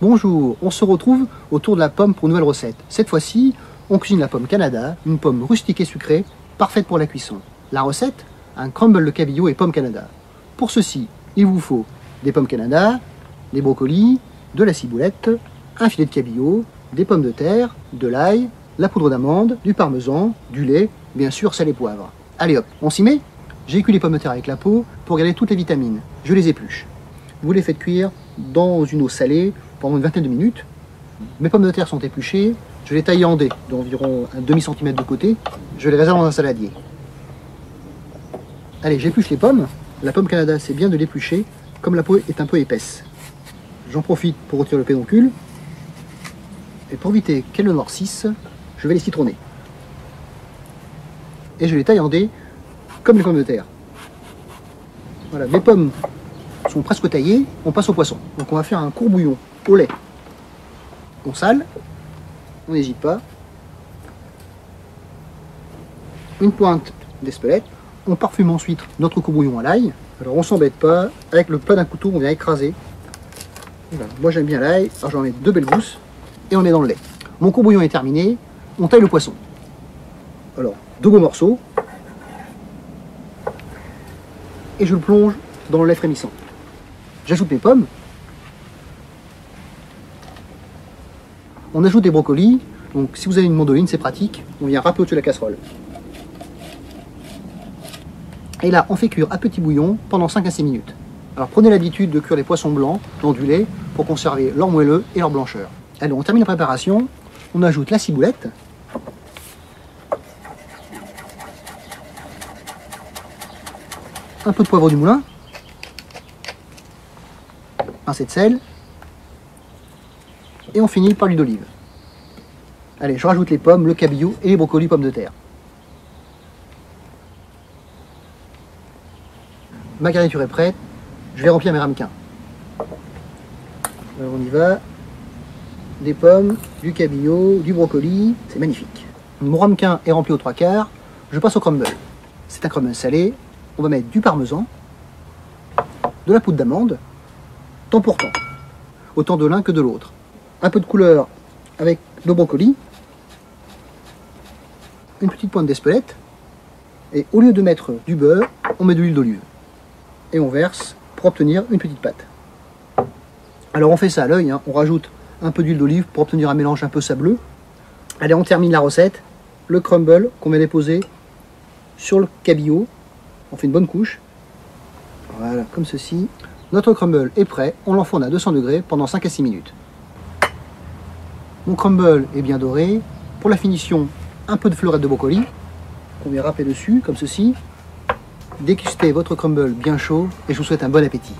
Bonjour, on se retrouve autour de la pomme pour une nouvelle recette. Cette fois-ci, on cuisine la pomme Canada, une pomme rustique et sucrée, parfaite pour la cuisson. La recette, un crumble de cabillaud et pomme Canada. Pour ceci, il vous faut des pommes Canada, des brocolis, de la ciboulette, un filet de cabillaud, des pommes de terre, de l'ail, la poudre d'amande, du parmesan, du lait, bien sûr sel et poivre. Allez hop, on s'y met? J'ai cuit les pommes de terre avec la peau pour garder toutes les vitamines. Je les épluche. Vous les faites cuire dans une eau salée pendant une vingtaine de minutes. Mes pommes de terre sont épluchées. Je les taille en dés d'environ un demi-centimètre de côté. Je les réserve dans un saladier. Allez, j'épluche les pommes. La pomme Canada, c'est bien de l'éplucher comme la peau est un peu épaisse. J'en profite pour retirer le pédoncule. Et pour éviter qu'elle ne noircisse, je vais les citronner. Et je les taille en dés comme les pommes de terre. Voilà, mes pommes sont presque taillées, on passe au poisson. Donc on va faire un court bouillon au lait. On sale, on n'hésite pas. Une pointe d'espelette. On parfume ensuite notre court bouillon à l'ail. Alors on s'embête pas, avec le plat d'un couteau on vient écraser. Voilà. Moi j'aime bien l'ail, alors j'en mets 2 belles gousses et on met dans le lait. Mon court bouillon est terminé, on taille le poisson. Alors 2 gros morceaux. Et je le plonge dans le lait frémissant. J'ajoute mes pommes. On ajoute des brocolis. Donc si vous avez une mandoline, c'est pratique. On vient râper au-dessus de la casserole. Et là, on fait cuire à petit bouillon pendant 5 à 6 minutes. Alors prenez l'habitude de cuire les poissons blancs dans du lait pour conserver leur moelleux et leur blancheur. Allez, on termine la préparation. On ajoute la ciboulette. Un peu de poivre du moulin, pincée de sel, et on finit par l'huile d'olive. Allez, je rajoute les pommes, le cabillaud et les brocolis pommes de terre. Ma garniture est prête, je vais remplir mes ramequins. Alors on y va, des pommes, du cabillaud, du brocoli, c'est magnifique. Mon ramequin est rempli aux 3/4, je passe au crumble. C'est un crumble salé. On va mettre du parmesan, de la poudre d'amande, temps pour temps, autant de l'un que de l'autre. Un peu de couleur avec le brocoli, une petite pointe d'espelette, et au lieu de mettre du beurre, on met de l'huile d'olive. Et on verse pour obtenir une petite pâte. Alors on fait ça à l'œil, hein. On rajoute un peu d'huile d'olive pour obtenir un mélange un peu sableux. Allez, on termine la recette. Le crumble qu'on va déposer sur le cabillaud. On fait une bonne couche, voilà, comme ceci. Notre crumble est prêt, on l'enfourne à 200 degrés pendant 5 à 6 minutes. Mon crumble est bien doré. Pour la finition, un peu de fleurette de brocoli, qu'on vient râper dessus, comme ceci. Dégustez votre crumble bien chaud et je vous souhaite un bon appétit.